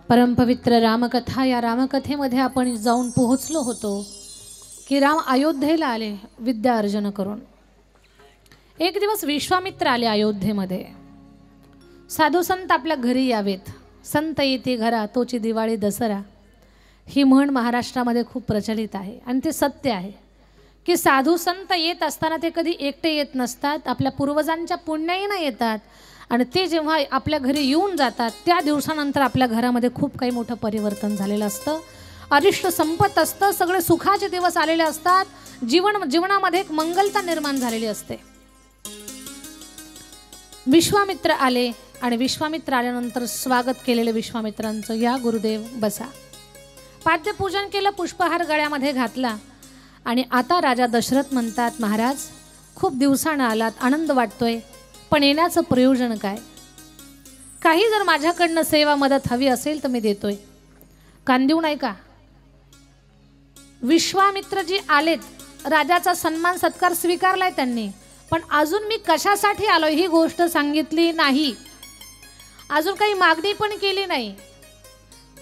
परमपवित्र रामकथा, या रामकथेमध्ये आपण जाऊन पोहोचलो होतो की राम अयोध्येला आले विद्या अर्जन करून। एक दिवस विश्वामित्र आले अयोध्येमध्ये। साधू संत आपल्या घरी यावेत, संत येते घरा तोची दिवाळी दसरा, ही म्हण महाराष्ट्रामध्ये खूप प्रचलित आहे आणि ते सत्य आहे की साधू संत येत असताना ते कधी एकटे येत नसतात, आपल्या पूर्वजांच्या पुण्याईने येतात आणि ते जेव्हा आपल्या घरी येऊन जातात त्या दिवसानंतर आपल्या घरामध्ये खूप काही मोठं परिवर्तन झालेलं असतं, अरिष्ट संपत असतं, सगळे सुखाचे दिवस आलेले असतात, जीवनामध्ये एक मंगलता निर्माण झालेली असते। विश्वामित्र आले आणि विश्वामित्र आल्यानंतर स्वागत केलेले विश्वामित्रांचं, या गुरुदेव बसा। पाद्यपूजन केलं, पुष्पहार गळ्यामध्ये घातला आणि आता राजा दशरथ म्हणतात, महाराज खूप दिवसानं आलात, आनंद वाटतोय, पण येण्याचं प्रयोजन काय? काही जर माझ्याकडनं सेवा मदत हवी असेल तर मी देतोय, कान देऊ नाही का? विश्वामित्रजी आलेत, राजाचा सन्मान सत्कार स्वीकारलाय त्यांनी, पण अजून मी कशासाठी आलोय ही गोष्ट सांगितली नाही, अजून काही मागणी पण केली नाही।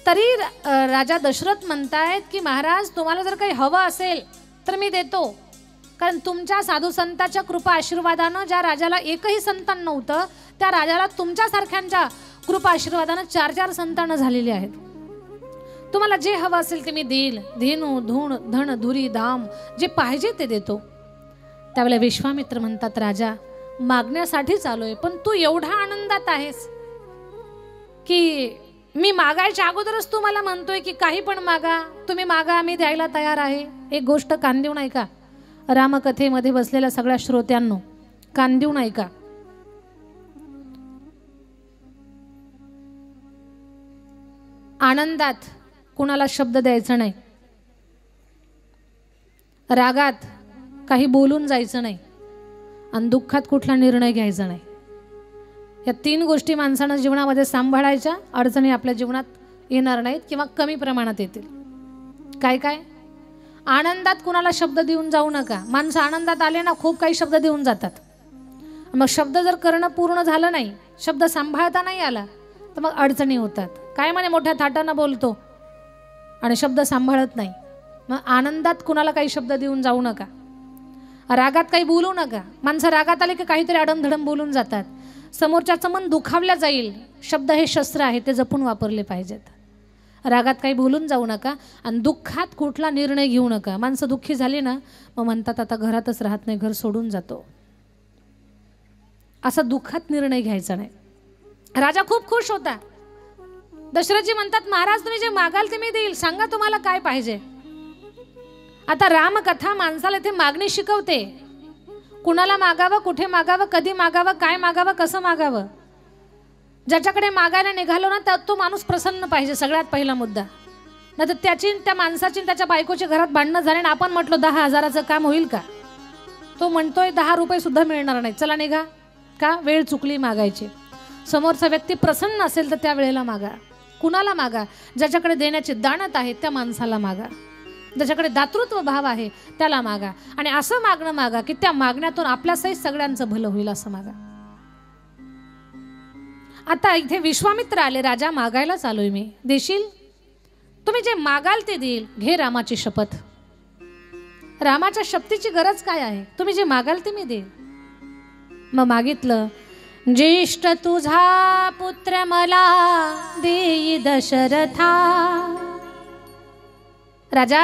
तरी राजा दशरथ म्हणतायत की महाराज तुम्हाला जर काही हवं असेल तर मी देतो, कारण तुमच्या साधू संतांच्या कृपा आशीर्वादानं ज्या राजाला एकही संतान नव्हतं त्या राजाला तुमच्यासारख्यांच्या कृपा आशीर्वादानं 4-4 संतान झालेली आहेत। तुम्हाला जे हवं असेल ते मी देईल, धेनू धूण धन धुरी धाम जे पाहिजे ते देतो। त्यावेळेला विश्वामित्र म्हणतात, राजा मागण्यासाठीच आलोय, पण तू एवढा आनंदात आहेस की मी मागायच्या अगोदरच तू मला म्हणतोय की काही पण मागा, तुम्ही मागा, आम्ही द्यायला तयार आहे। एक गोष्ट कान देऊ नाही का? रामकथेमध्ये बसलेल्या सगळ्या श्रोत्यांनो कान देऊ नाही का? आनंदात कुणाला शब्द द्यायचा नाही, रागात काही बोलून जायचं नाही आणि दुःखात कुठला निर्णय घ्यायचा नाही। या 3 गोष्टी माणसानं जीवनामध्ये सांभाळायच्या, अडचणी आपल्या जीवनात येणार नाहीत किंवा कमी प्रमाणात येतील। काय काय? आनंदात कुणाला शब्द देऊन जाऊ नका। माणसं आनंदात आले ना खूप काही शब्द देऊन जातात, मग शब्द जर करणं पूर्ण झालं नाही, शब्द सांभाळता नाही आला तर मग अडचणी होतात। काय म्हणे मोठ्या थाटानं बोलतो आणि शब्द सांभाळत नाही, मग आनंदात कुणाला काही शब्द देऊन जाऊ नका, रागात काही बोलू नका। माणसं रागात आले की काहीतरी अडमधडम बोलून जातात, समोरच्याचं मन दुखावलं जाईल। शब्द हे शस्त्र आहे, ते जपून वापरले पाहिजेत। रागात काही बोलून जाऊ नका आणि दुःखात कुठला निर्णय घेऊ नका। माणसं दुःखी झाली ना मग म्हणतात आता घरातच राहत नाही, घर सोडून जातो, असा दुःखात निर्णय घ्यायचा नाही। राजा खूप खुश होता। दशरथजी म्हणतात, महाराज तुम्ही जे मागाल ते मी देईल, सांगा तुम्हाला काय पाहिजे। आता रामकथा माणसाला इथे मागणी शिकवते, कुणाला मागावं, कुठे मागावं, कधी मागावं, काय मागावं, कसं मागावं। ज्याच्याकडे मागायला निघालो ना तो माणूस प्रसन्न पाहिजे, सगळ्यात पहिला मुद्दा। नाही तर त्या माणसाची त्याच्या बायकोची घरात भांडणं झाले आणि आपण म्हटलं 10,000चं काम होईल का? तो म्हणतोय 10 रुपये सुद्धा मिळणार नाही, चला निघा, का वेळ चुकली मागायची। समोरचा व्यक्ती प्रसन्न असेल तर त्या वेळेला मागा। कुणाला मागा? ज्याच्याकडे देण्याची दानत आहे त्या माणसाला मागा, ज्याच्याकडे दातृत्व भाव आहे त्याला मागा, आणि असं मागणं मागा की त्या मागण्यातून आपल्यासहित सगळ्यांचं भलं होईल असं मागा। आता इथे विश्वामित्र आले, राजा मागायलाच आलोय मी, देशील? तुम्ही जे मागाल ते देईल, घे रामाची शपथ। रामाच्या शपथेची गरज काय आहे? तुम्ही जे मागाल ते मी देईल। मग मागितलं, ज्येष्ठ तुझा पुत्र मला देई दशरथा। राजा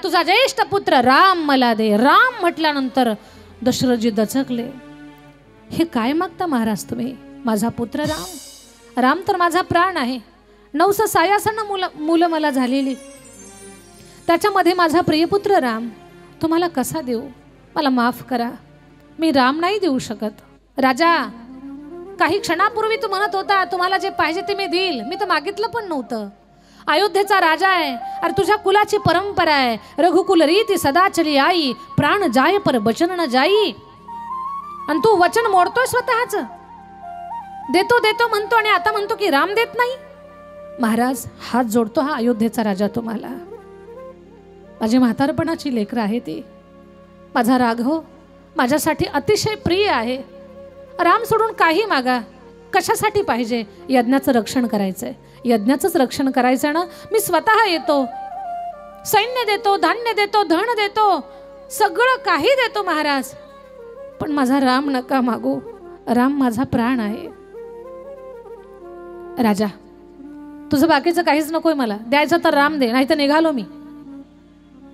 तुझा ज्येष्ठ पुत्र राम मला दे। राम म्हटल्यानंतर दशरथजी दचकले, हे काय मागता महाराज तुम्ही? माझा पुत्र राम? राम तर माझा प्राण आहे, 9 सायासानं मुलं मला झालेली, त्याच्यामध्ये माझा प्रियपुत्र राम, तुम्हाला कसा देऊ? मला माफ करा, मी राम नाही देऊ शकत। राजा काही क्षणापूर्वी तू म्हणत होता तुम्हाला जे पाहिजे ते मी देईल, मी तर मागितलं पण नव्हतं। अयोध्येचा राजा आहे, अरे तुझ्या कुलाची परंपरा आहे, रघुकुल रीती सदा चली आई, प्राण जाय पर वचन न जाई, आणि तू वचन मोडतोय स्वतःच, देतो देतो म्हणतो आणि आता म्हणतो की राम देत नाही। महाराज हात जोडतो हा अयोध्येचा राजा तुम्हाला, माझी म्हातारपणाची लेकरं आहे ती, माझा राघव माझ्यासाठी अतिशय प्रिय आहे, राम सोडून काही मागा, कशासाठी पाहिजे? यज्ञाचं रक्षण करायचंय, यज्ञाचंच रक्षण करायचं ना. मी स्वतः येतो, सैन्य देतो, धान्य देतो, धन देतो, सगळं काही देतो महाराज, पण माझा राम नका मागू. राम माझा प्राण आहे. राजा, तुझं बाकीचं काहीच नकोय मला, द्यायचं तर राम दे, नाही तर निघालो मी.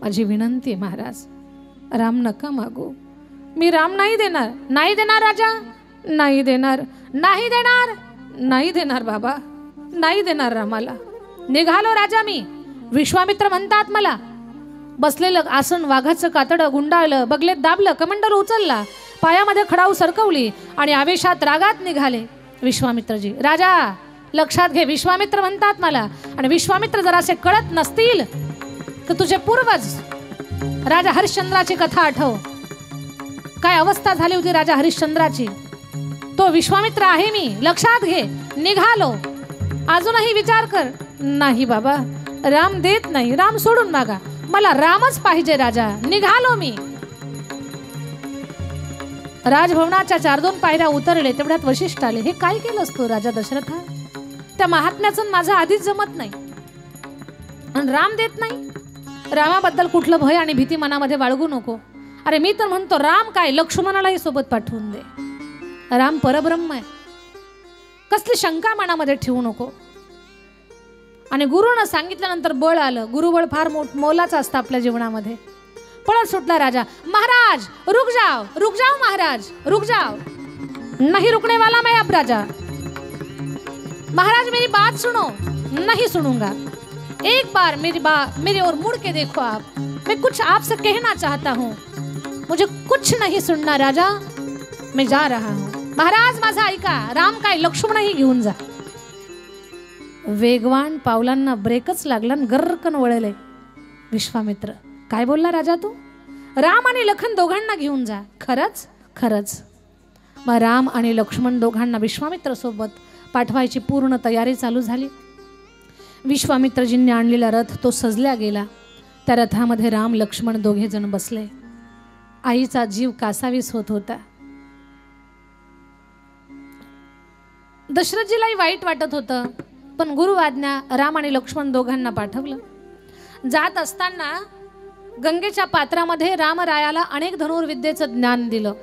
माझी विनंती आहे महाराज, राम नका मागू. मी राम नाही देणार. नाही देणार राजा, नाही देणार, नाही देणार, नाही देणार बाबा, नाही देणार रामाला. निघालो राजा मी. विश्वामित्र म्हणतात मला. बसलेलं आसन वाघाचं कातडं गुंडाळलं, बगलेत दाबलं, कमंडल उचलला, पायामध्ये खडाऊ सरकवली आणि आवेशात रागात निघाले विश्वामित्रजी. राजा लक्षात घे, विश्वामित्र म्हणतात मला. आणि विश्वामित्र जर असे कळत नसतील तर तुझे पूर्वज राजा हरिश्चंद्राची कथा आठव. काय अवस्था झाली होती राजा हरिश्चंद्राची. तो विश्वामित्र आहे मी, लक्षात घे. निघालो. अजूनही विचार कर. नाही बाबा, राम देत नाही, राम सोडून मागा, मला रामच पाहिजे राजा. निघालो मी. राजभवनाच्या 4-2 पायऱ्या उतरले, तेवढ्यात वशिष्ठ आले. हे काय केलंस तू राजा दशरथा? त्या महात्म्याचं माझं आधीच जमत नाही आणि राम देत नाही. रामाबद्दल कुठलं भय आणि भीती मनामध्ये बाळगू नको. अरे मी तर म्हणतो राम काय, लक्ष्मणालाही सोबत पाठवून दे. राम परब्रह्म आहे, कसली शंका मनामध्ये ठेवू नको. आणि गुरुनं सांगितल्यानंतर बळ आलं. गुरुबळ फार मोलाचं असतं आपल्या जीवनामध्ये. पळत सुटला राजा. महाराज रुक जाओ, रुक जाओ महाराज, रुक जाओ. नहीं रुकने वाला मैं अब राजा. महाराज मेरी बात सुनो. नहीं सुनूंगा. एक बार मेरी ओर मुड़ के देखो आप. मैं कुछ आपसे कहना चाहता हूँ. मुझे कुछ नहीं सुनना राजा, मैं जा रहा हूँ. महाराज माझा ऐका. राम काय, लक्ष्मणही घेऊन जा. वेगवान पावलांना ब्रेकच लागला, गर्रकन वळले विश्वामित्र. काय बोलला राजा तू? राम आणि लखन दोघांना घेऊन जा. खरंच? खरंच. मग राम आणि लक्ष्मण दोघांना विश्वामित्र सोबत पाठवायची पूर्ण तयारी चालू झाली. विश्वामित्रजींनी आणलेला रथ तो सजल्या गेला. त्या रथामध्ये राम लक्ष्मण दोघे जण बसले. आईचा जीव कासावीस होत होता. दशरथजीलाही वाईट वाटत होतं, पण गुरु आज्ञा, राम आणि लक्ष्मण दोघांना पाठवलं. जात असताना गंगेच्या पात्रामध्ये रामरायाला अनेक धनुर्विद्येचं ज्ञान दिलं.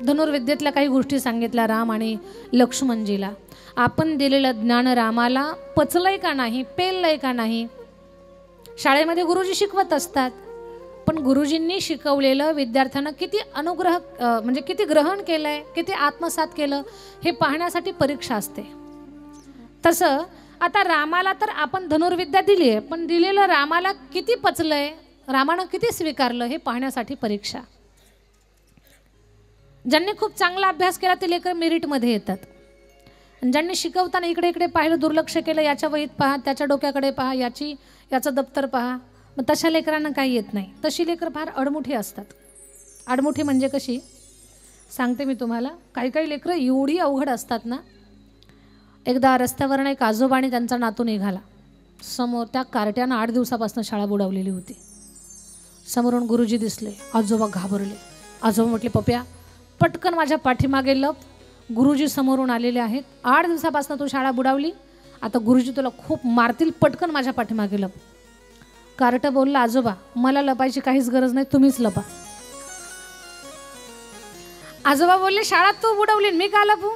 धनुर्विद्येतल्या काही गोष्टी सांगितल्या राम आणि लक्ष्मणजीला. आपण दिलेलं ज्ञान रामाला पचलंय का नाही, पेललंय का नाही. शाळेमध्ये गुरुजी शिकवत असतात, पण गुरुजींनी शिकवलेलं विद्यार्थ्यांना किती अनुग्रह म्हणजे किती ग्रहण केलंय, किती आत्मसात केलं, हे पाहण्यासाठी परीक्षा असते. तसं आता रामाला तर आपण धनुर्विद्या दिली आहे, पण दिलेलं रामाला किती पचलंय, रामानं किती स्वीकारलं, हे पाहण्यासाठी परीक्षा. ज्यांनी खूप चांगला अभ्यास केला ते लेकर मेरिटमध्ये येतात. ज्यांनी शिकवताना इकडे इकडे पाहिलं, दुर्लक्ष केलं, याच्या वहीत पहा, त्याच्या डोक्याकडे पहा, याचं दप्तर पहा, मग तशा लेकरांना काही येत नाही. तशी लेकर फार अडमुठी असतात. अडमुठी म्हणजे कशी सांगते मी तुम्हाला. काही काही लेकरं एवढी अवघड असतात ना. एकदा रस्त्यावरनं एक आजोबा आणि त्यांचा नातू निघाला. समोर त्या कार्ट्यानं 8 दिवसापासून शाळा बुडवलेली होती. समोरून गुरुजी दिसले. आजोबा घाबरले. आजोबा म्हटले, पप्या पटकन माझ्या पाठीमागे लप, गुरुजी समोरून आलेले आहेत. 8 दिवसापासून तू शाळा बुडावली, आता गुरुजी तुला खूप मारतील, पटकन माझ्या पाठीमागे लप. कार्ट बोलला, आजोबा मला लपायची काहीच गरज नाही, तुम्हीच लपा. आजोबा बोलले, शाळा तू बुडवली, मी का लपू?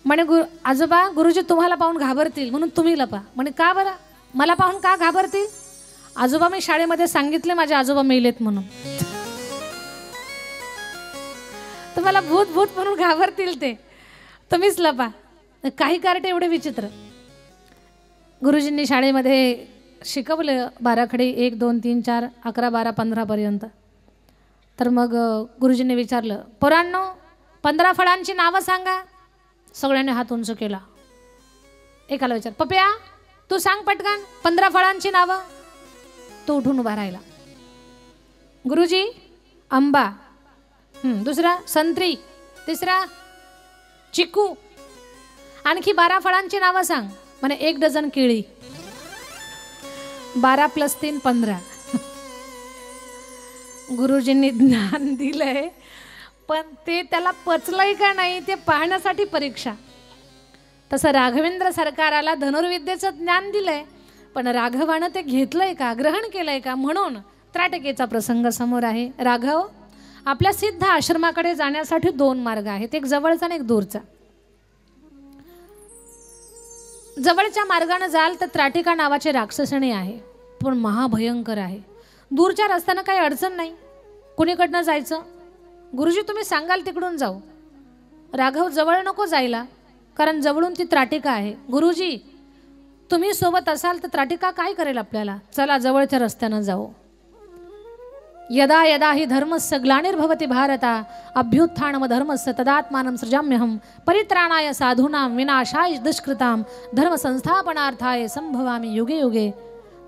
म्हणे आजोबा गुरुजी तुम्हाला पाहून घाबरतील म्हणून तुम्ही लपा. म्हणे का बरं, मला पाहून का घाबरतील? आजोबा मी शाळेमध्ये सांगितले माझे आजोबा मेलेत म्हणून, तुम्हाला भूत भूत म्हणून घाबरतील, ते तुम्हीच लपा. काही कार्टे एवढे विचित्र. गुरुजींनी शाळेमध्ये शिकवलं 12 खडे, 1 2 3 4 11 12 15 पर्यंत. तर मग गुरुजींनी विचारलं, पोरांनो 15 फळांची नावं सांगा. सगळ्यांनी हात उंच केला. एकाला विचार, पप्या तू सांग पटकन 15 फळांची नावं. तो उठून उभा राहिला. गुरुजी आंबा, दुसरा संत्री, तिसरा चिकू, आणखी 12 फळांची नावं सांग. म्हणे 1 डझन केळी. 12 + 3 15. गुरुजींनी ज्ञान दिलंय, पण ते त्याला पचलंय का नाही ते पाहण्यासाठी परीक्षा. तसं राघवेंद्र सरकाराला धनुर्विद्येचं ज्ञान दिलंय, पण राघवानं ते घेतलंय का, ग्रहण केलंय का, म्हणून त्राटकेचा प्रसंग समोर आहे. राघव, आपल्या सिद्ध आश्रमाकडे जाण्यासाठी 2 मार्ग आहेत, एक जवळचा आणि एक दूरचा. जवळच्या मार्गाने जाल तर त्राटिका नावाचे राक्षसणी आहे, पण महाभयंकर आहे. दूरच्या रस्त्यानं काही अडचण नाही, कुणीकडनं जायचं, गुरुजी तुम्ही सांगाल तिकडून जाऊ. राघव, जवळ नको जायला, कारण जवळून ती त्राटिका आहे. गुरुजी तुम्ही सोबत असाल तर त्राटिका काय करेल आपल्याला, चला जवळच्या रस्त्यानं जाऊ. यदा यदा हि धर्मस्य ग्लानिर्भवति भारता अभ्युत्थानम धर्मस्य तदात्मानं सृजाम्यहं परित्राणाय साधूनां विनाशाय दुष्कृतां धर्म संस्थापनार्थाय संभवामि युगे युगे.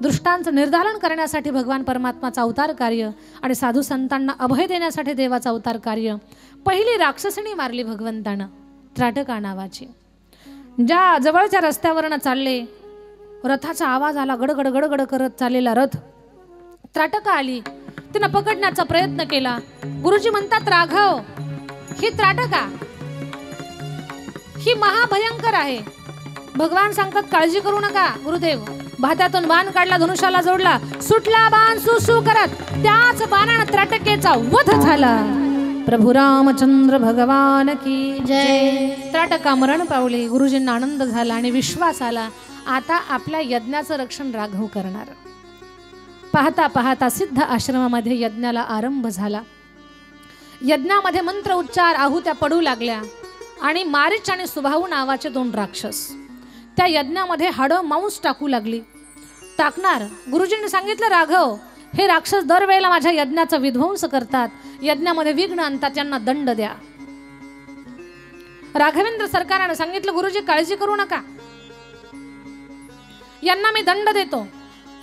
दृष्टांचं निर्धारण करण्यासाठी भगवान परमात्माचा अवतार कार्य आणि साधू संतांना अभय देण्यासाठी देवाचा अवतार कार्य. पहिली राक्षसणी मारली भगवंतानं, त्राटका नावाची. ज्या जवळच्या रस्त्यावरनं चालले, रथाचा आवाज आला, गडगड गडगड करत चाललेला रथ. त्राटका आली, तिनं पकडण्याचा प्रयत्न केला. गुरुजी म्हणतात, राघव, ही त्राटका ही महाभयंकर आहे. भगवान सांगतात, काळजी करू नका गुरुदेव. भात्यातून बाण काढला, धनुष्याला जोडला, सुटला बाण सुसू करत, त्याच बाणानं त्राटकेचा वध झाला. प्रभू रामचंद्र भगवान की जय. त्राटका मरण पावली. गुरुजींना आनंद झाला आणि विश्वास आला, आता आपल्या यज्ञाचं रक्षण राघव करणार. पाहता पाहता सिद्ध आश्रमामध्ये यज्ञाला आरंभ झाला. यज्ञामध्ये मंत्र उच्चार आहुत्या पडू लागल्या आणि मारीच आणि सुभाऊ नावाचे 2 राक्षस त्या यज्ञामध्ये हाडं मांस टाकू लागली. टाकणार, गुरुजींनी सांगितलं, राघव, हे राक्षस दरवेळेला माझ्या यज्ञाचा विध्वंस करतात, यज्ञामध्ये विघ्न आणतात, त्यांना दंड द्या. राघवेंद्र सरकाराने सांगितलं, गुरुजी काळजी करू नका, यांना मी दंड देतो.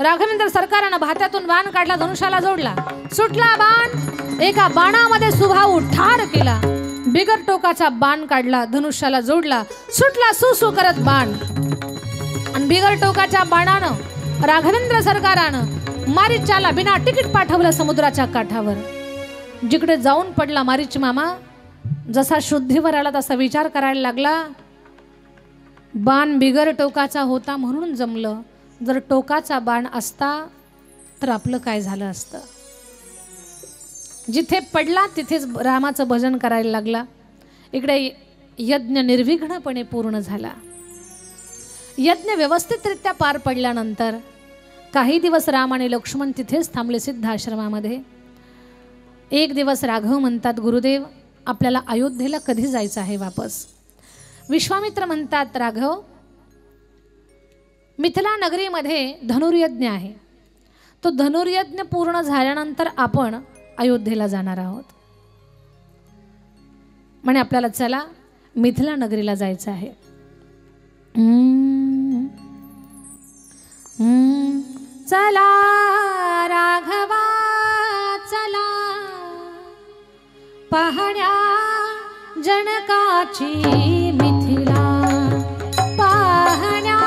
राघवेंद्र सरकारानं भात्यातून बाण काढला, धनुष्याला जोडला, सुटला बाण, एका बाणामध्ये सुभाऊ ठार केला. बिगर टोकाचा बाण काढला, धनुष्याला जोडला, सुटला सुसू करत बाण. आणि बिगर टोकाच्या बाणानं राघवेंद्र सरकारानं मारीचाला बिना तिकीट पाठवलं समुद्राच्या काठावर. जिकडे जाऊन पडला मारीच मामा, जसा शुद्धीवर आला तसा विचार करायला लागला, बाण बिगर टोकाचा होता म्हणून जमलं, जर टोकाचा बाण असता तर आपलं काय झालं असतं. जिथे पडला तिथेच रामाचं भजन करायला लागला. इकडे यज्ञ निर्विघ्नपणे पूर्ण झाला. यज्ञ व्यवस्थितरित्या पार पडल्यानंतर काही दिवस राम आणि लक्ष्मण तिथेच थांबले सिद्ध आश्रमामध्ये. एक दिवस राघव म्हणतात, गुरुदेव, आपल्याला अयोध्येला कधी जायचं आहे वापस. विश्वामित्र म्हणतात, राघव, मिथिला नगरीमध्ये धनुर्यज्ञ आहे, तो धनुर्यज्ञ पूर्ण झाल्यानंतर आपण अयोध्येला जाणार आहोत. म्हणे आपल्याला चला मिथिला नगरीला जायचं आहे. चला राघवा चला, पाहण्या जनकाची मिथिला, पाहण्या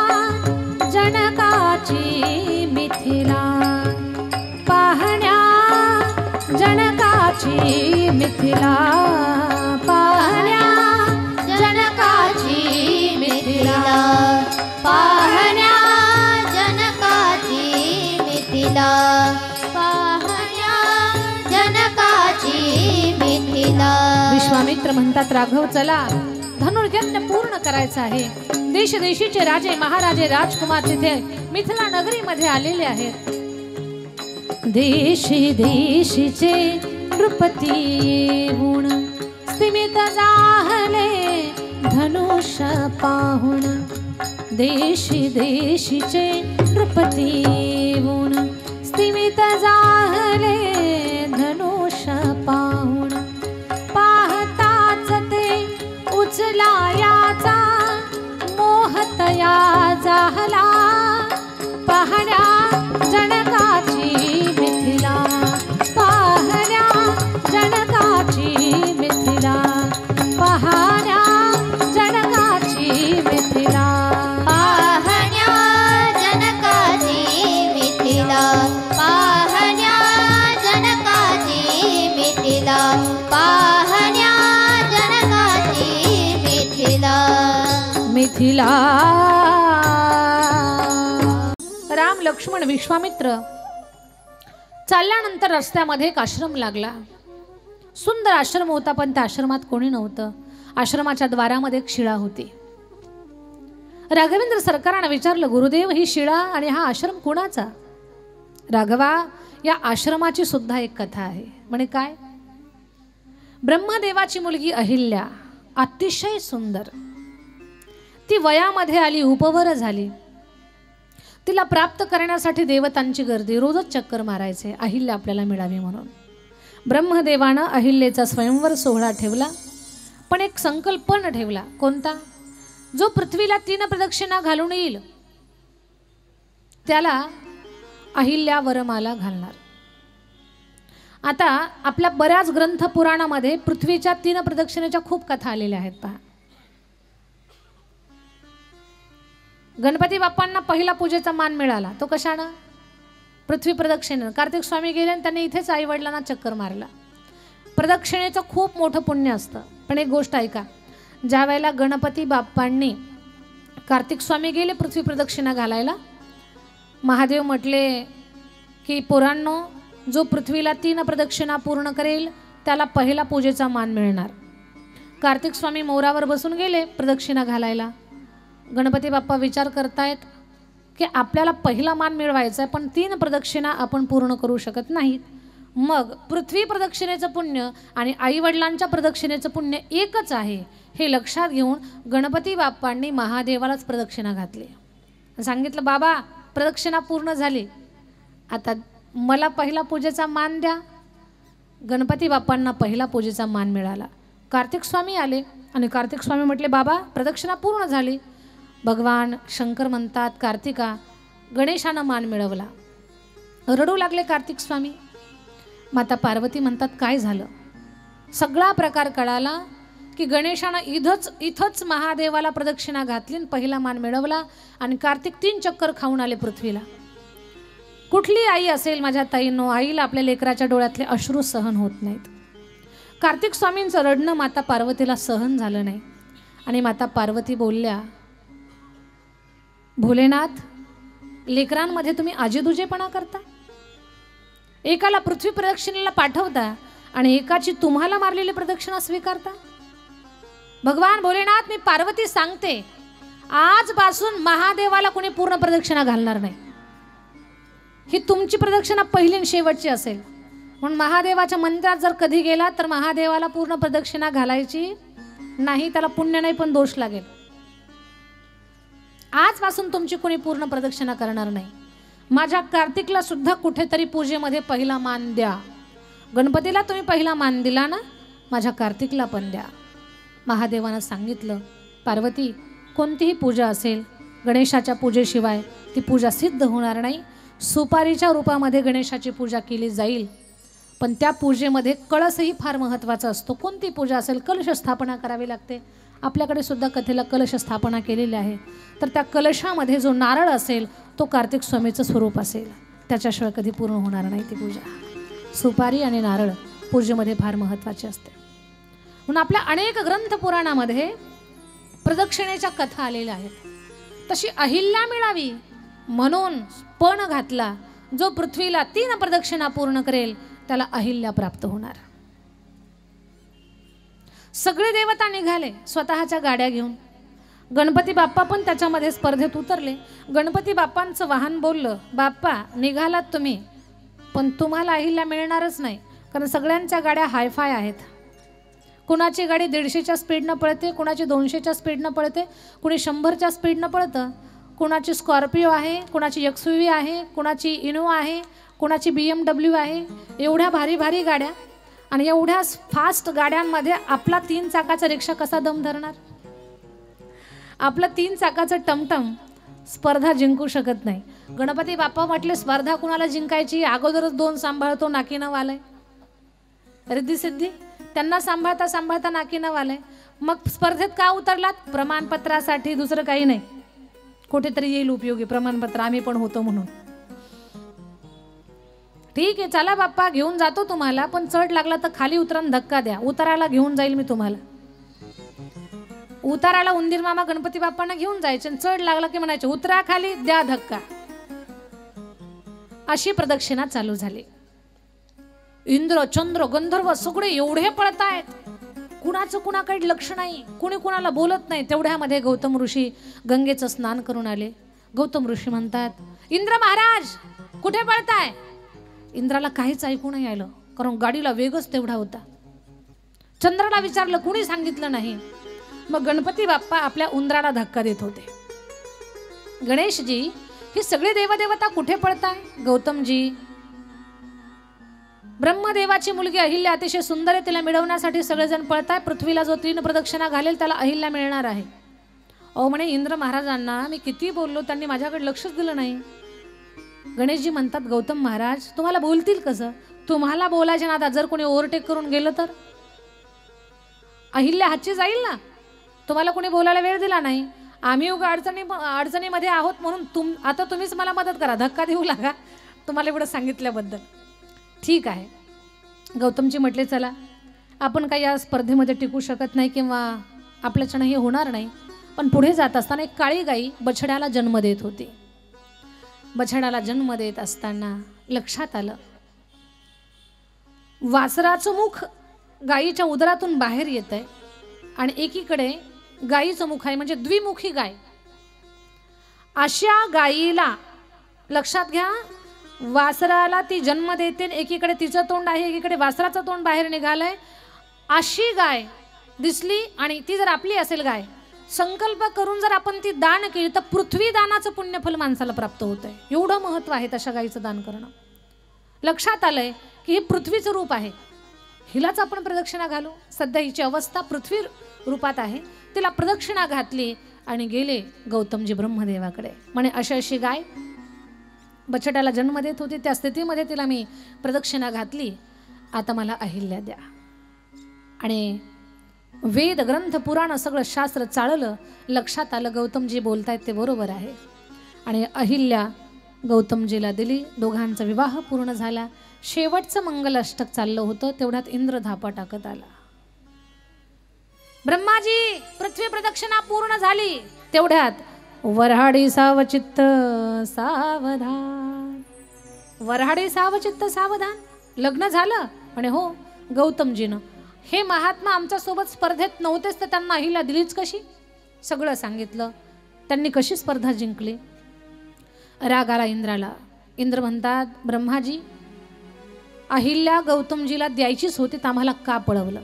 जनकाची मिथिला, पाहण्या जनकाची मिथिला, पाहण्या जनकाची मिथिला, पाहण्या जनकाची मिथिला, पाहण्या जनकाची मिथिला. विश्वामित्र म्हणतात, राघव चला, धनुर्यज्ञ पूर्ण करायचं आहे. देशदेशीचे राजे महाराजे राजकुमार तिथे मिथिला नगरीमध्ये आलेले आहेत. देशी देशीचे नृपती येऊन स्थिमित जाहले धनुष्य पाहुण. देशी देशीचे नृपती येऊन स्थिमित जाहले धनुष्य पाहुण. पाहताच ते उचलायाचा मोहतया जाहला, पाहण्या जनकाची मिथिला, पाहण्या जनकाची मिथिला, पाहण्या जनकाची मिथिला, पाहण्या जनकाची मिथिला, पाहण्या जनकाची मिथिला, पाहण्या जनकाची मिथिला. पृथ्वीला. राम लक्ष्मण विश्वामित्र चालल्यानंतर रस्त्यामध्ये एक आश्रम लागला. सुंदर आश्रम होता, पण त्या आश्रमात कोणी नव्हतं. आश्रमाच्या द्वारामध्ये एक शिळा होती. राघवेंद्र सरकारानं विचारलं, गुरुदेव ही शिळा आणि हा आश्रम कोणाचा? राघवा, या आश्रमाची सुद्धा एक कथा आहे. म्हणे काय? ब्रह्मदेवाची मुलगी अहिल्या अतिशय सुंदर, ती वयामध्ये आली, उपवर झाली. तिला प्राप्त करण्यासाठी देवतांची गर्दी, रोजच चक्कर मारायचे अहिल्या आपल्याला मिळावी म्हणून. ब्रह्मदेवानं अहिल्याचा स्वयंवर सोहळा ठेवला, पण एक संकल्पन ठेवला. कोणता? जो पृथ्वीला 3 प्रदक्षिणा घालून येईल त्याला अहिल्या वरमाला घालणार. आता आपल्या बऱ्याच ग्रंथ पुराणामध्ये पृथ्वीच्या 3 प्रदक्षिणेच्या खूप कथा आलेल्या आहेत. पहा, गणपती बाप्पांना पहिला पूजेचा मान मिळाला, तो कशानं? पृथ्वी प्रदक्षिणेनं. कार्तिक स्वामी गेले आणि त्यांनी इथेच आई वडिलांना चक्कर मारला. प्रदक्षिणेचं खूप मोठं पुण्य असतं. पण एक गोष्ट ऐका, ज्या वेळेला गणपती बाप्पांनी, कार्तिक स्वामी गेले पृथ्वी प्रदक्षिणा घालायला, महादेव म्हटले की पोरांनो, जो पृथ्वीला 3 प्रदक्षिणा पूर्ण करेल त्याला पहिला पूजेचा मान मिळणार. कार्तिक स्वामी मोरावर बसून गेले प्रदक्षिणा घालायला. गणपती बाप्पा विचार करतायत की आपल्याला पहिला मान मिळवायचा आहे, पण 3 प्रदक्षिणा आपण पूर्ण करू शकत नाहीत. मग पृथ्वी प्रदक्षिणेचं पुण्य आणि आईवडिलांच्या प्रदक्षिणेचं पुण्य एकच आहे हे लक्षात घेऊन गणपती बाप्पांनी महादेवालाच प्रदक्षिणा घातली. सांगितलं, बाबा प्रदक्षिणा पूर्ण झाली, आता मला पहिला पूजेचा मान द्या. गणपती बाप्पांना पहिला पूजेचा मान मिळाला. कार्तिक स्वामी आले आणि कार्तिक स्वामी म्हटले, बाबा प्रदक्षिणा पूर्ण झाली. भगवान शंकर म्हणतात, कार्तिका, गणेशानं मान मिळवला. रडू लागले कार्तिक स्वामी. माता पार्वती म्हणतात, काय झालं? सगळा प्रकार कळाला की गणेशानं इथंच महादेवाला प्रदक्षिणा घातली, पहिला मान मिळवला आणि कार्तिक 3 चक्कर खाऊन आले पृथ्वीला. कुठली आई असेल माझ्या ताईंनो, आईला आपल्या लेकराच्या डोळ्यातले अश्रू सहन होत नाहीत. कार्तिक स्वामींचं रडणं माता पार्वतीला सहन झालं नाही आणि माता पार्वती बोलल्या, भोलेनाथ, लेकरांमध्ये तुम्ही आजीदुजेपणा करता. एकाला पृथ्वी प्रदक्षिणेला पाठवता आणि एकाची तुम्हाला मारलेली प्रदक्षिणा स्वीकारता. भगवान भोलेनाथ, मी पार्वती सांगते, आजपासून महादेवाला कोणी पूर्ण प्रदक्षिणा घालणार नाही. ही तुमची प्रदक्षिणा पहिली आणि शेवटची असेल. म्हणून महादेवाच्या मंदिरात जर कधी गेला तर महादेवाला पूर्ण प्रदक्षिणा घालायची नाही, त्याला पुण्य नाही पण दोष लागेल. आजपासून तुमची कोणी पूर्ण प्रदक्षिणा करणार नाही. माझ्या कार्तिकला सुद्धा कुठेतरी पूजेमध्ये पहिला मान द्या. गणपतीला तुम्ही पहिला मान दिला ना, माझ्या कार्तिकला पण द्या. महादेवानं सांगितलं, पार्वती, कोणतीही पूजा असेल, गणेशाच्या पूजेशिवाय ती पूजा सिद्ध होणार नाही. सुपारीच्या रूपामध्ये गणेशाची पूजा केली जाईल, पण त्या पूजेमध्ये कळसही फार महत्त्वाचा असतो. कोणती पूजा असेल, कलश स्थापना करावी लागते. आपल्याकडे सुद्धा कथेला कलश स्थापना केलेली आहे. तर त्या कलशामध्ये जो नारळ असेल तो कार्तिक स्वामीचं स्वरूप असेल, त्याच्याशिवाय कधी पूर्ण होणार नाही ती पूजा. सुपारी आणि नारळ पूजेमध्ये फार महत्त्वाचे असते. म्हणून आपल्या अनेक ग्रंथ पुराणामध्ये प्रदक्षिणेच्या कथा आलेल्या आहेत. तशी अहिल्या मिळावी म्हणून पण घातला. जो पृथ्वीला 3 प्रदक्षिणा पूर्ण करेल त्याला अहिल्या प्राप्त होणार. सगळे देवता निघाले स्वतःच्या गाड्या घेऊन. गणपती बाप्पा पण त्याच्यामध्ये स्पर्धेत उतरले. गणपती बाप्पांचं वाहन बोललं, बाप्पा निघालात तुम्ही, पण तुम्हाला अहिल्या मिळणारच नाही, कारण सगळ्यांच्या गाड्या हायफाय आहेत. कुणाची गाडी 150च्या स्पीडनं पळते, कुणाची 200च्या स्पीडनं पळते, कुणी 100च्या स्पीडनं पळतं. कुणाची स्कॉर्पिओ आहे, कुणाची XUV आहे, कुणाची इनोवा आहे, कुणाची BMW आहे. एवढ्या भारी भारी गाड्या आणि एवढ्या फास्ट गाड्यांमध्ये आपला 3 चाकाचा रिक्षा कसा दम धरणार? आपलं 3 चाकाचं टमटम स्पर्धा जिंकू शकत नाही. गणपती बाप्पा म्हटले, स्पर्धा कुणाला जिंकायची? अगोदरच 2 सांभाळतो, नाकीनं वालाय. रिद्धी सिद्धी त्यांना सांभाळता सांभाळता नाकीनं वालाय. मग स्पर्धेत का उतरलात? प्रमाणपत्रासाठी, दुसरं काही नाही. कुठेतरी येईल उपयोगी प्रमाणपत्र, आम्ही पण होतो म्हणून. ठीक आहे, चला बाप्पा घेऊन जातो तुम्हाला, पण चढ लागला तर खाली उतरा, धक्का द्या, उतरायला घेऊन जाईल मी तुम्हाला. उताराला उंदीर मामा गणपती बाप्पांना घेऊन जायचे, चढ लागला की म्हणायचे उतरा खाली, द्या धक्का. अशी प्रदक्षिणा चालू झाली. इंद्र चंद्र गंधर्व सगळे एवढे पळतायत, कुणाचं कुणाकडे लक्ष नाही, कुणी कुणाला बोलत नाही. तेवढ्यामध्ये गौतम ऋषी गंगेचं स्नान करून आले. गौतम ऋषी म्हणतात, इंद्र महाराज कुठे पळताय? इंद्राला काहीच ऐकू नाही आलं, कारण गाडीला वेगच तेवढा होता. चंद्राला विचारलं, कुणी सांगितलं नाही. मग गणपती बाप्पा आपल्या उंदराला धक्का देत होते. गणेशजी, ही सगळी देवदेवता कुठे पळताय? गौतमजी, ब्रह्मदेवाची मुलगी अहिल्या अतिशय सुंदर आहे, तिला मिळवण्यासाठी सगळेजण पळताय. पृथ्वीला जो 3 प्रदक्षिणा घालेल त्याला अहिल्या मिळणार आहे. अहो म्हणे, इंद्र महाराजांना मी किती बोललो, त्यांनी माझ्याकडे लक्षच दिलं नाही. गणेशजी म्हणतात, गौतम महाराज तुम्हाला बोलतील कसं? तुम्हाला बोलायच्या नादात जर कोणी ओव्हरटेक करून गेलं तर अहिल्या हातची जाईल ना. तुम्हाला कोणी बोलायला वेळ दिला नाही. आम्ही उगा अडचणीमध्ये आहोत म्हणून आता तुम्हीच मला मदत करा, धक्का देऊ लागा, तुम्हाला एवढं सांगितल्याबद्दल. ठीक आहे. गौतमजी म्हटले, चला आपण काही या स्पर्धेमध्ये टिकू शकत नाही किंवा आपल्याच्यानं हे होणार नाही. पण पुढे जात असताना एक काळी गाई बछड्याला जन्म देत होती. बछड्याला जन्म देत असताना लक्षात आलं, वासराचं मुख गायीच्या उदरातून बाहेर येत आहे आणि एकीकडे गायीचं मुख आहे, म्हणजे द्विमुखी गाय. अशा गायीला लक्षात घ्या, वासराला ती जन्म देते, एकीकडे तिचं तोंड आहे, एकीकडे वासराचं तोंड बाहेर निघालंय. अशी गाय दिसली आणि ती जर आपली असेल गाय, संकल्प करून जर आपण ती दान केली तर पृथ्वी दानाचं पुण्यफल माणसाला प्राप्त होत आहे. एवढं महत्व आहे तशा गायीचं दान करणं. लक्षात आलंय की हे पृथ्वीचं रूप आहे, हिलाच आपण प्रदक्षिणा घालू. सध्या हिची अवस्था पृथ्वी रूपात आहे. तिला प्रदक्षिणा घातली आणि गेले गौतमजी ब्रह्मदेवाकडे. म्हणे, अशी अशी गाय बछड्याला जन्म देत होती, त्या स्थितीमध्ये तिला मी प्रदक्षिणा घातली, आता मला अहिल्या द्या. आणि वेद ग्रंथ पुराण सगळं शास्त्र चाळलं. लक्षात आलं गौतमजी बोलतायत ते बरोबर आहे. आणि अहिल्या गौतमजीला दिली. दोघांचा विवाह पूर्ण झाला. शेवटचं मंगल अष्टक चाललं होतं, तेवढ्यात इंद्र धापा टाकत आला. ब्रह्माजी, पृथ्वी प्रदक्षिणा पूर्ण झाली. तेवढ्यात वऱ्हाडी सावचित्त सावधान, वऱ्हाडी सावचित्त सावधान. लग्न झालं म्हणे, हो. गौतमजीनं, हे महात्मा आमच्या सोबत स्पर्धेत नव्हतेच तर त्यांना अहिल्या दिलीच कशी? सगळं सांगितलं. त्यांनी कशी स्पर्धा जिंकली. राग आला इंद्राला. इंद्र म्हणतात, ब्रह्माजी, अहिल्या गौतमजीला द्यायचीच होती तर आम्हाला का पळवलं?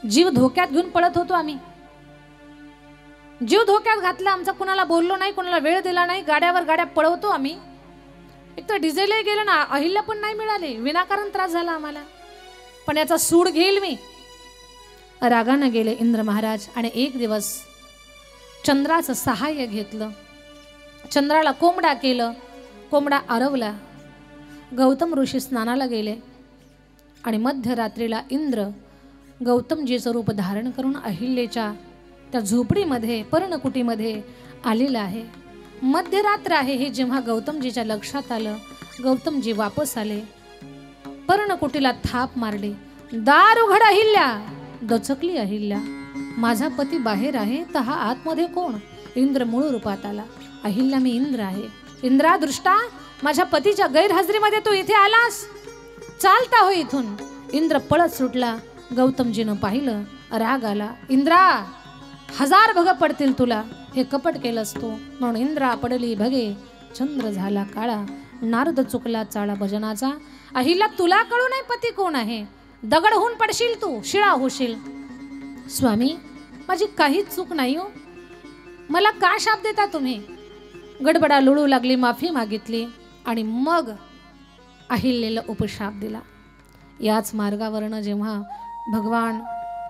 जीव धोक्यात घेऊन पळत होतो आम्ही, जीव धोक्यात घातला आमचा. कुणाला बोललो नाही, कुणाला वेळ दिला नाही, गाड्यावर गाड्या पळवतो आम्ही. एक तर डिझेलही गेलं ना, अहिल्या पण नाही मिळाली, विनाकारण त्रास झाला आम्हाला. पण याचा सूड घेईल मी. रागानं गेले इंद्र महाराज. आणि एक दिवस चंद्राचं सहाय्य घेतलं, चंद्राला कोंबडा केलं, कोंबडा आरवला. गौतम ऋषी स्नानाला गेले आणि मध्यरात्रीला इंद्र गौतमजीचं रूप धारण करून अहिल्याच्या त्या झोपडीमध्ये पर्णकुटीमध्ये आलेला आहे. मध्यरात्र आहे हे जेव्हा गौतमजीच्या लक्षात आलं, गौतमजी वापस आले. पर्णकुटीला थाप मारली. दार उघड अहिल्या. दचकली अहिल्या. माझा पती बाहेर आहे तर हा आतमध्ये कोण? इंद्र मूळ रूपात आला. अहिल्या, मी इंद्र आहे. इंद्रा दृष्टा, माझ्या पतीच्या गैरहजेरीमध्ये तू इथे आलास, चालता हो इथून. इंद्र पळत सुटला. गौतमजीनं पाहिलं, राग आला. इंद्रा, 1000 भग पडतील तुला, हे कपट केलंस तू. म्हणून इंद्रा पडली भगे, चंद्र झाला काळा, नारद चुकला चाळा भजनाचा. अहिल्या, तुला कळू नाही पती कोण आहे? दगड होऊन पडशील तू, शिळा होशील. स्वामी, माझी काहीच चूक नाही हो, मला का शाप देता तुम्ही? गडबडा लुळू लागली, माफी मागितली आणि मग अहिल्याला उपशाप दिला. याच मार्गावरनं जेव्हा भगवान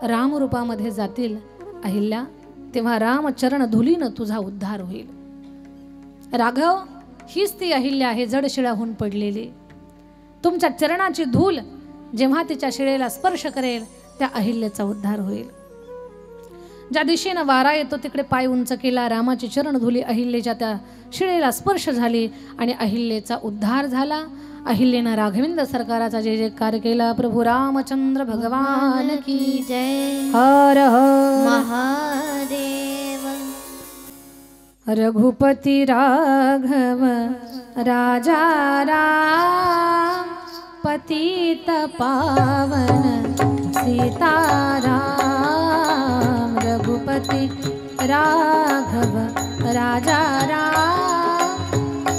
राम रूपामध्ये जातील अहिल्या, तेव्हा रामचरण धुलीनं तुझा उद्धार होईल. राघव, हीच ती अहिल्या आहे, जड शिळाहून पडलेली. तुमच्या चरणाची धूल जेव्हा तिच्या शिळेला स्पर्श करेल त्या अहिल्याचा उद्धार होईल. ज्या दिशेनं वारा येतो तिकडे पाय उंच केला, रामाची चरण धुली, अहिल्याच्या त्या शिळेला स्पर्श झाली आणि अहिल्याचा उद्धार झाला. अहिल्यानं राघवेंद्र सरकाराचा जय जयकार केला. प्रभू रामचंद्र भगवान की जय. हर हर महादेव. रघुपती राघव राजा राम, पतित पावन सीताराम. रघुपती राघव राजा राम,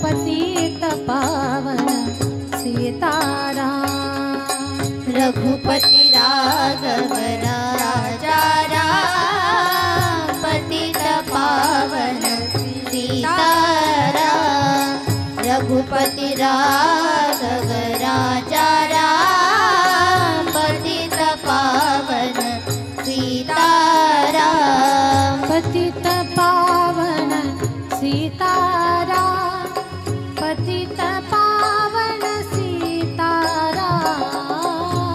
पतित पावन सीताराम. रघुपति राघव राजा राम, पतित पावन सीताराम. रघुपति राघव राजा राम, पतित पावन सीताराम. पतित पावन सीताराम, पतित पावन सीताराम.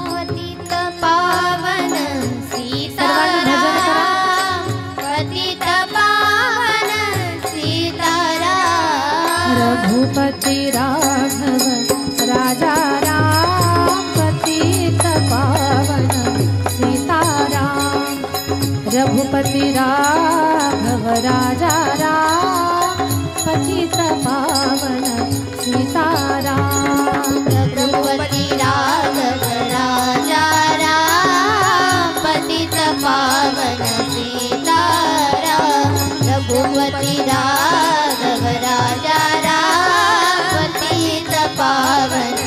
पतित पावन सीताराम, पतित पावन सीताराम. रघुपति राघव राजा राम, पतित पावन सीताराम. रघुपति राघव राजा राम, पतित पावन सीताराम. रघुपति राघव राजा राम, पतित पावन सीताराम. रघुपति राघव राजा राम, पतित पावन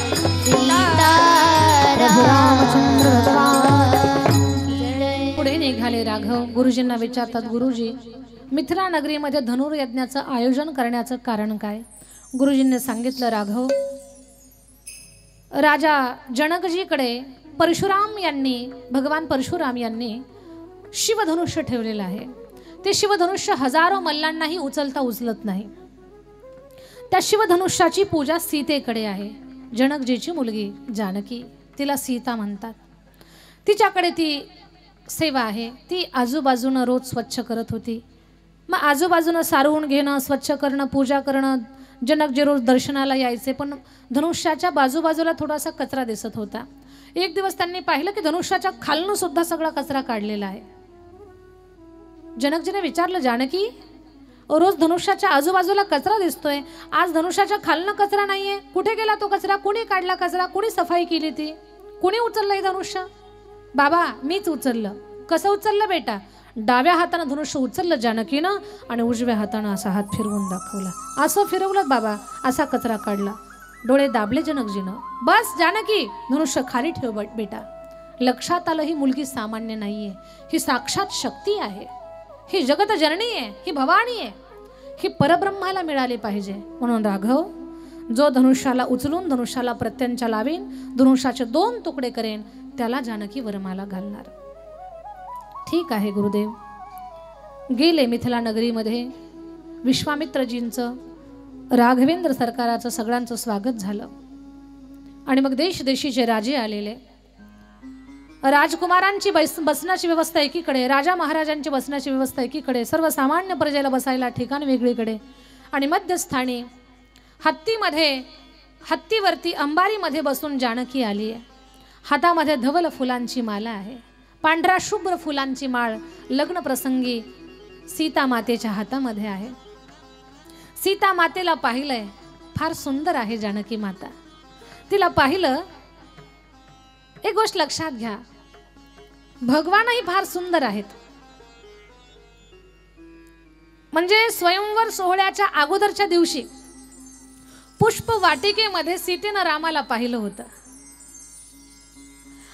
रामचंद्र सीताराम. पुढे निघाले राघव. गुरुजींना विचारतात, गुरुजी मिथिला नगरीमध्ये धनुर्यज्ञाचं आयोजन करण्याचं कारण काय? गुरुजींनी सांगितलं, राघव, राजा जनकजीकडे परशुराम यांनी, भगवान परशुराम यांनी शिवधनुष्य ठेवलेलं आहे. ते शिवधनुष्य हजारो मल्लांनाही उचलता उचलत नाही. त्या शिवधनुष्याची पूजा सीतेकडे आहे. जनकजीची मुलगी जानकी, तिला सीता म्हणतात. तिच्याकडे ती सेवा आहे. ती आजूबाजूनं रोज स्वच्छ करत होती. मग आजूबाजूनं सारवून घेणं, स्वच्छ करणं, पूजा करणं. जनकजी रोज दर्शनाला यायचे, पण धनुष्याच्या बाजूबाजूला थोडासा कचरा दिसत होता. एक दिवस त्यांनी पाहिलं की धनुष्याच्या खालनं सुद्धा सगळा कचरा काढलेला आहे. जनकजीने विचारलं, जानकी, रोज धनुष्याच्या आजूबाजूला कचरा दिसतोय, आज धनुष्याच्या खालनं कचरा नाहीये, कुठे गेला तो कचरा? कुणी काढला कचरा? कुणी सफाई केली? ती कुणी उचललं हे धनुष्य? बाबा, मीच उचललं. कसं उचललं बेटा? डाव्या हातानं धनुष्य उचललं जानकीनं आणि उजव्या हातानं असा हात फिरवून दाखवला. असं फिरवलं बाबा, असा कचरा काढला. डोळे दाबले जनकजीनं. बस जानकी, धनुष्य खाली ठेव बेटा. लक्षात आलं, ही मुलगी सामान्य नाहीये, ही साक्षात शक्ती आहे, ही जगत जननी आहे, ही भवानी आहे, ही परब्रह्माला मिळाली पाहिजे. म्हणून राघव, जो धनुष्याला उचलून धनुष्याला प्रत्यंचा लावेन, धनुष्याचे 2 तुकडे करेन, त्याला जानकी वरमाला घालणार. ठीक आहे गुरुदेव. गेले मिथिला नगरीमध्ये. विश्वामित्रजींचं, राघवेंद्र सरकाराचं सगळ्यांचं स्वागत झालं. आणि मग देशदेशीचे राजे आलेले. राजकुमारांची बसण्याची व्यवस्था एकीकडे, राजा महाराजांची बसण्याची व्यवस्था एकीकडे, सर्वसामान्य प्रजेला बसायला ठिकाण वेगळीकडे. आणि मध्यस्थानी हत्तीवरती अंबारीमध्ये बसून जानकी आली आहे. हातामध्ये धवल फुलांची माला आहे, पांढऱ्या शुभ्र फुलांची माळ लग्न प्रसंगी सीता मातेच्या हातामध्ये आहे. सीता मातेला पाहिलंय, फार सुंदर आहे जानकी माता. तिला पाहिलं, एक गोष्ट लक्षात घ्या, भगवानही फार सुंदर आहेत. म्हणजे स्वयंवर सोहळ्याच्या अगोदरच्या दिवशी पुष्प वाटिकेमध्ये सीतेनं रामाला पाहिलं होतं.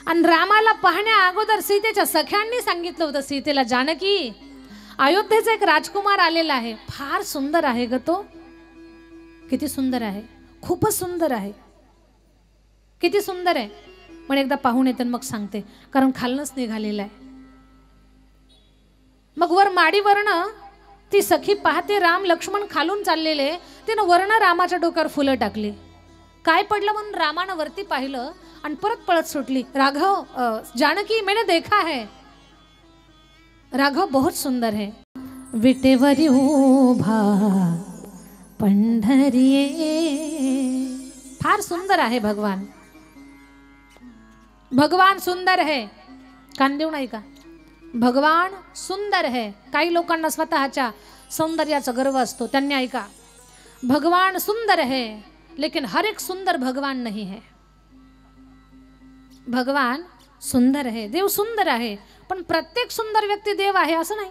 आणि रामाला पाहण्या अगोदर सीतेच्या सख्यांनी सांगितलं होतं सीतेला, जानकी, अयोध्येचा एक राजकुमार आलेला आहे, फार सुंदर आहे ग तो. किती सुंदर आहे? खूपच सुंदर आहे. किती सुंदर आहे? पण एकदा पाहून येते मग सांगते, कारण खालनच निघालेला आहे. मग वर माडीवरनं ती सखी पाहते, राम लक्ष्मण खालून चाललेले, तिनं वर्ण रामाच्या डोक्यावर फुलं टाकली. काय पडलं म्हणून रामानं वरती पाहिलं आणि परत पळत सुटली. राघव, जानकी, मैंने देखा है. राघव बहुत सुंदर है। विटेवरी उभा पंढरीये, फार सुंदर आहे भगवान। भगवान सुंदर है, कान देऊ नाही का? भगवान सुंदर है। काही लोकांना स्वतःच्या सौंदर्याचा गर्व असतो, त्यांनी ऐका, भगवान सुंदर है लेकिन हर एक सुंदर भगवान नहीं है। भगवान सुंदर है, देव सुंदर आहे, पण प्रत्येक सुंदर व्यक्ती देव आहे असं नाही।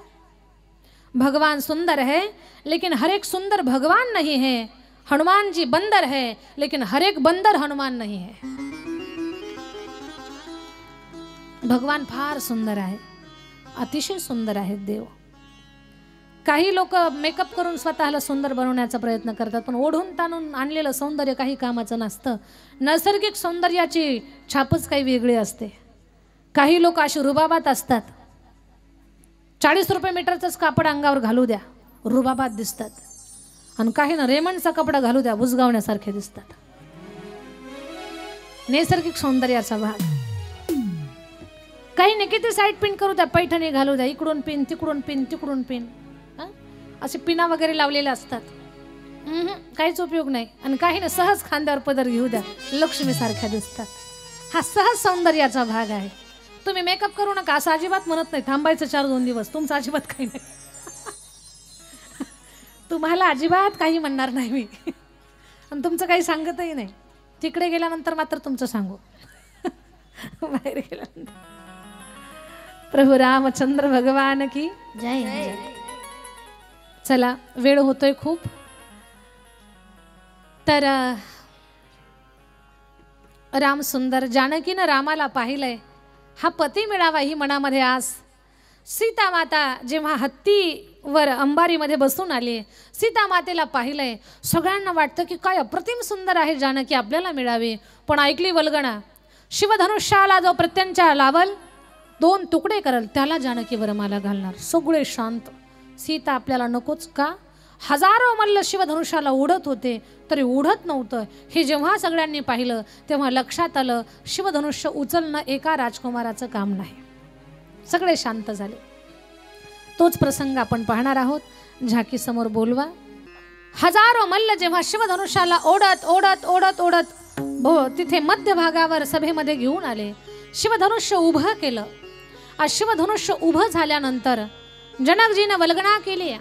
भगवान सुंदर है लेकिन हर एक सुंदर भगवान नहीं है। हनुमान जी बंदर है लेकिन हर एक बंदर हनुमान नहीं है। भगवान फार सुंदर आहे, अतिशय सुंदर आहेत देव। काही लोक मेकअप करून स्वतःला सुंदर बनवण्याचा प्रयत्न करतात, पण ओढून ताणून आणलेलं सौंदर्य काही कामाचं नसतं। नैसर्गिक सौंदर्याची छापच काही वेगळी असते। काही लोक अशी रुबाबात असतात, 40 रुपये मीटरचंच कापड अंगावर घालू द्या, रुबाबात दिसतात, आणि काही ना रेमंडचा कपडा घालू द्या, बुजगावण्यासारखे दिसतात। नैसर्गिक सौंदर्याचा भाग। काही नाही, किती साईड पिन करू द्या, पैठणी घालू द्या, इकडून पिन तिकडून पिन तिकडून पिन, असे पिना वगैरे लावलेले असतात, काहीच उपयोग नाही। आणि काही ना सहज खांद्यावर पदर घेऊ द्या, लक्ष्मी सारख्या दिसतात। हा सहज सौंदर्याचा भाग आहे। तुम्ही मेकअप करू नका असं अजिबात म्हणत नाही, थांबायचं 4-2 दिवस, तुमचं अजिबात काही नाही, तुम्हाला अजिबात काही म्हणणार नाही मी, आणि तुमचं काही सांगतही नाही। तिकडे गेल्यानंतर मात्र तुमचं सांगू, बाहेर गेल्यानंतर। प्रभू रामचंद्र भगवान की जय। चला, वेळ होतोय खूप, तर राम सुंदर। जानकीनं रामाला पाहिलंय, हा पती मिळावा ही मनामध्ये आस। सीता माता जेव्हा हत्तीवर अंबारीमध्ये बसून आली, सीता मातेला पाहिलंय, सगळ्यांना वाटतं की काय अप्रतिम सुंदर आहे जानकी, आपल्याला मिळावी। पण ऐकली वल्गणा, शिवधनुष्याला जो प्रत्यंचा लावल, 2 तुकडे करल, त्याला जानकी वरमाला घालणार। सगळे शांत, सीता आपल्याला नकोच का? हजारो मल्ल शिवधनुष्याला उडत होते तरी उडत नव्हतं। हे जेव्हा सगळ्यांनी पाहिलं तेव्हा लक्षात आलं, शिवधनुष्य उचलणं एका राजकुमाराचं काम नाही। सगळे शांत झाले। तोच प्रसंग आपण पाहणार आहोत। झाकी समोर बोलवा। हजारो मल्ल जेव्हा शिवधनुष्याला ओढत ओढत ओढत ओढत तिथे मध्यभागावर सभेमध्ये घेऊन आले, शिवधनुष्य उभं केलं। आज शिवधनुष्य उभं झाल्यानंतर जनकजीने वल्गणा केली,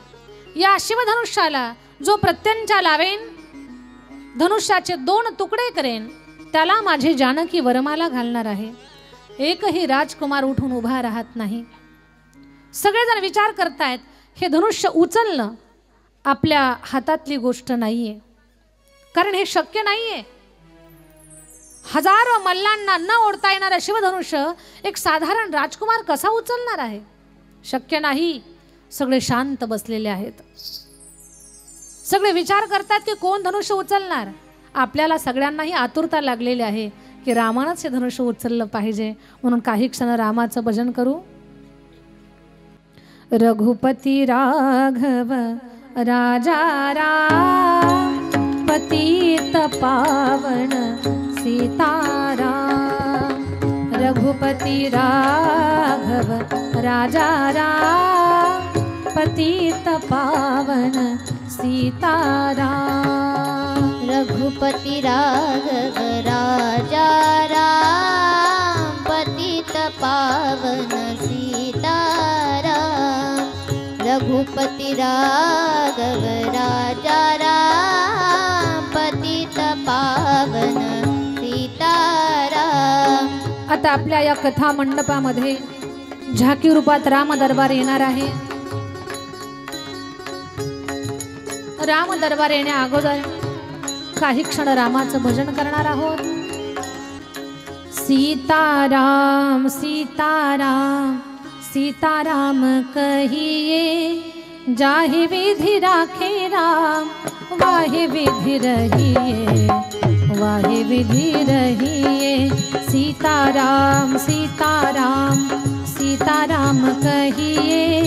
या शिवधनुष्याला जो प्रत्यंचा लावेन, धनुष्याचे 2 तुकडे करेन, त्याला माझी जानकी वरमाला घालणार आहे। एकही राजकुमार उठून उभा राहत नाही। सगळेजण विचार करतायत, हे धनुष्य उचलणं आपल्या हातातली गोष्ट नाहीये, कारण हे शक्य नाहीये। हजारो मल्लांना न ओढता येणारं शिवधनुष्य एक साधारण राजकुमार कसा उचलणार आहे? शक्य नाही। सगळे शांत बसलेले आहेत। सगळे विचार करतात की कोण धनुष्य उचलणार। आपल्याला सगळ्यांनाही आतुरता लागलेली आहे की रामानंच हे धनुष्य उचललं पाहिजे, म्हणून काही क्षण रामाचं भजन करू। रघुपती राघव राजा राम, पतित पावन सीताराम। रघुपती राघव राजा राम, पतित पावन सीताराम। रघुपति राघव राजा राम, पतित पावन सीताराम। रघुपति राघव राजा राम, पतित पावन सीताराम। आता आपल्या या कथा मंडपामध्ये झाकी रूपात राम दरबार येणार आहे। राम दरबार येण्या अगोदर काही क्षण रामाचं भजन करणार आहोत। सीताराम सीताराम सीताराम कहिए, जाहि विधि राखे राम, वाहि विधि रहिए, वाहि विधि रहिए। सीताराम सीताराम सीताराम कहिए,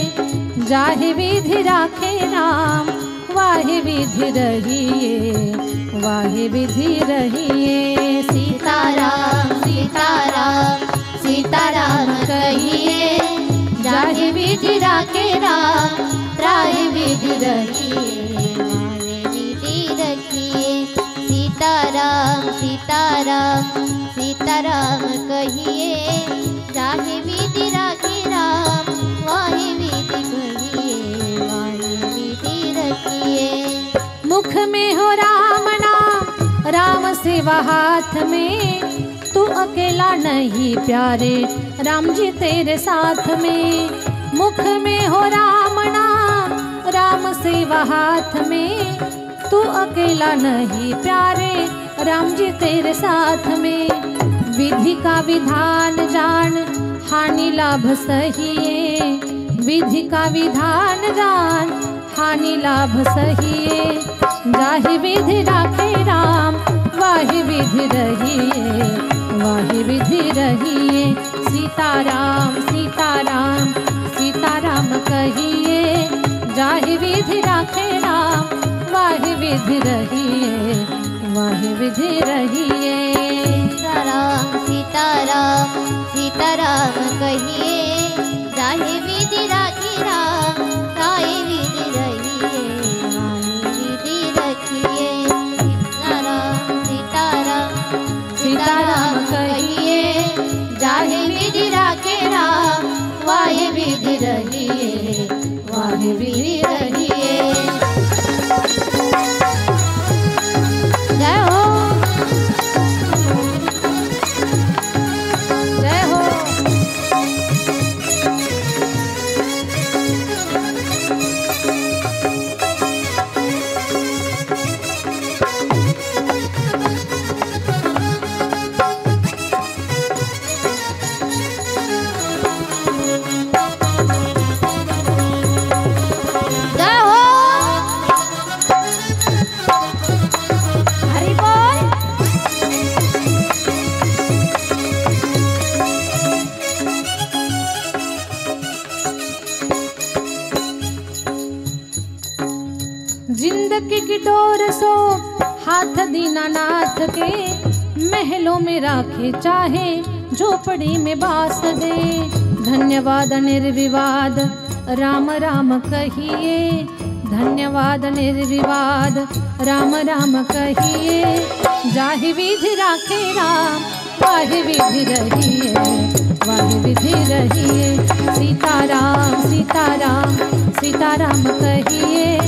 जाहि विधि राखे राम, वाहि विधि रहिए, वाहि विधि रहिए। सीताराम सीताराम सीताराम कहिए, जाहि विधि राखे राम, त्राहि विधि रहिए, माहे विधि रखिए। सीताराम सीताराम सीताराम कहिए, जाहि विधि राखे राम, वाहि विधि कहिए, वाहि विधि रखिए। मुख में हो राम नाम, राम सेवा हाथ में, तू अकेला नहीं प्यारे, राम जी तेरे साथ में। मुख में हो राम नाम, राम सेवा हाथ में, तू अकेला नहीं प्यारे, राम जी तेरे साथ में। विधि का विधान जान, हानि लाभ सहिए, विधि का विधान जान, हानि लाभ सहिए। जाहि विधि राखे राम, वाहि विधि रहिए, वाहि विधि रहिए। सीताराम सीताराम सीताराम कहिए, जाहि विधि राखे राम, वाहि विधि रहिए, वाहि विधि रहिए। सीताराम सीताराम सीताराम कहिए, जाहि विधि राखे राम, ताहि विधि रहिए, वाहि विधि रखिए। सीताराम सीताराम सीताराम कहिए, जाहि विधि राखे राम, वाहि विधि रहिए, वाहि विधि रहिए। जय हो जय हो। जय हो। हरि बोल। जिंदगी की डोर सो हाथ दीनानाथ के, महलों में राखे चाहे झोपड़ी में बास दे। धन्यवाद निर्विवाद राम राम कहिए, धन्यवाद निर्विवाद राम राम कहिए। जाहि विधि राखे राम, वाहि विधि रहिए, वाहि विधि रहिए। सीताराम सीताराम सीताराम कहिए,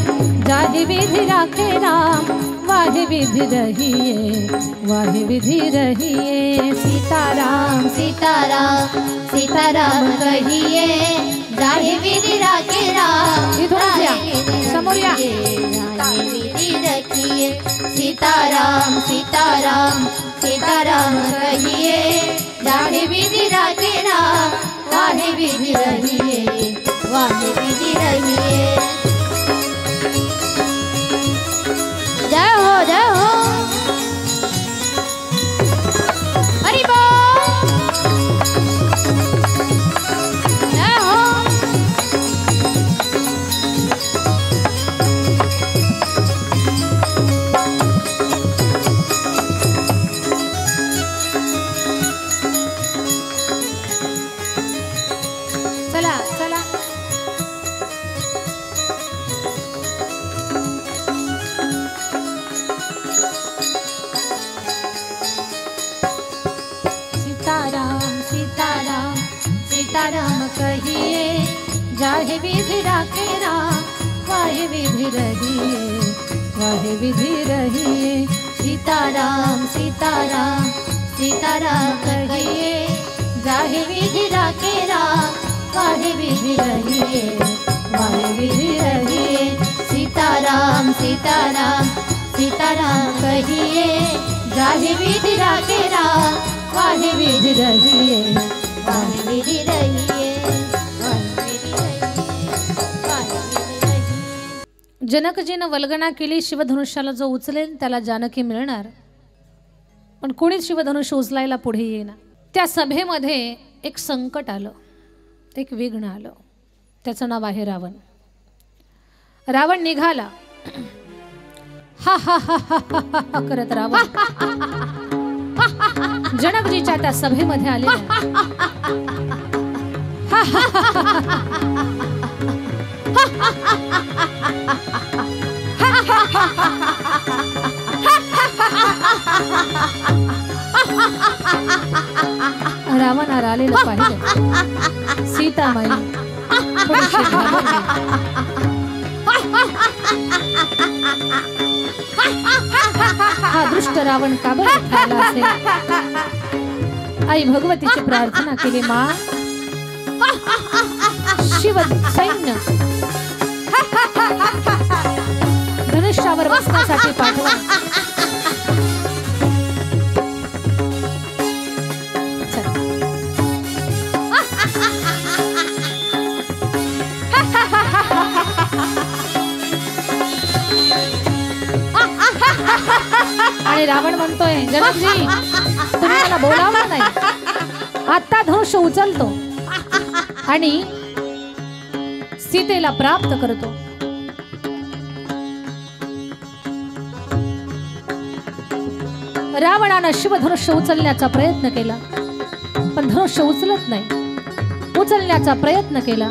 जाहि विधि राखे राम, वाहि विधि रहिए, वाहि विधि रहिए। सीताराम सीताराम सीताराम कहिए, जाहि विधि राखे राम, इधर से आ, ताहि विधि समोर या। रखिए, वाहि विधि रखिए। सीताराम सीताराम सीताराम कहिए, जाहि विधि राखे राम, ताहि विधि रहिए, वाहि विधि रहिए। जय हो जय हो। हरि बोल। जय हो। चला चला। सीताराम सीताराम सीताराम कहिए, जाहि विधि राखे राम, वाहि विधि रहिए, वाहि विधि रहिए। सीताराम सीताराम सीताराम कहिए, जाहि विधि राखे राम, वाहि विधि रहिए, वाहि विधि रहिए। सीताराम सीताराम सीताराम कहिए, जाहि विधि राखे राम, वाहि विधि रहिए, वाहि विधि रहिए, वाहि विधि रहिए, वाहि विधि रहिए। जनकजीनं वल्गना केली, शिवधनुष्याला जो उचलेल त्याला जानकी मिळणार, पण कोणीच शिवधनुष्य उचलायला पुढे येईना। त्या सभेमध्ये एक संकट आलं, एक विघ्न आलं, त्याचं नाव आहे रावण। रावण निघाला, हा हा हा हा हा करत रावण जनकजीच्या त्या सभेमध्ये आले। रावणाला आलेलं पाहिलं सीतामाई थोडीशी घाबरली. हा दुष्ट रावण का बरं खायला असेल. आई भगवतीची प्रार्थना केली, मा शिव सैन्य धनुष्यावर बसण्यासाठी पाठवा. आणि रावण म्हणतोय, जनकजी तुम्ही मला बोलावलं नाही, आता धनुष्य उचलतो आणि सीतेला प्राप्त करतो. रावणानं शिवधनुष्य उचलण्याचा प्रयत्न केला पण धनुष्य उचलत नाही. उचलण्याचा प्रयत्न केला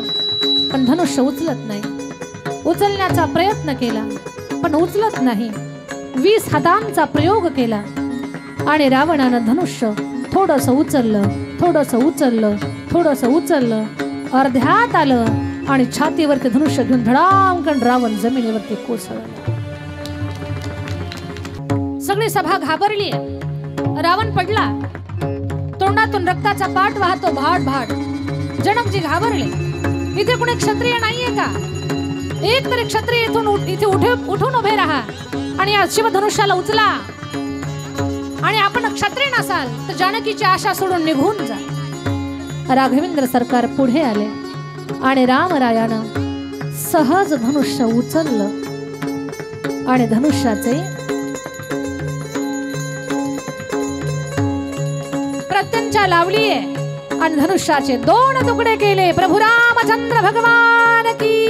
पण धनुष्य उचलत नाही. उचलण्याचा प्रयत्न केला पण उचलत नाही. 20 हातांचा प्रयोग केला आणि रावणानं धनुष्य थोडस उचललं, थोडस उचललं, थोडस उचललं, अर्ध्यात आलं आणि छातीवरती धनुष्य घेऊन धडामकन रावण जमिनीवरती कोसळला. सगळी सभा घाबरली. रावण पडला, तोंडातून रक्ताचा पाट वाहतो भाट भाट. जनकजी घाबरले. इथे कोणी क्षत्रिय नाहीये का? एक तरी क्षत्रिय इथे उठून उभे राहा आणि या शिवधनुष्याला उचला. आणि आपण क्षत्रिय नसाल तर जानकीची आशा सोडून निघून जा. राघवेंद्र सरकार पुढे आले आणि रामरायानं सहज धनुष्य उचललं आणि धनुष्याचे प्रत्यंचा लावलीये आणि धनुष्याचे 2 तुकडे केले. प्रभू रामचंद्र भगवान की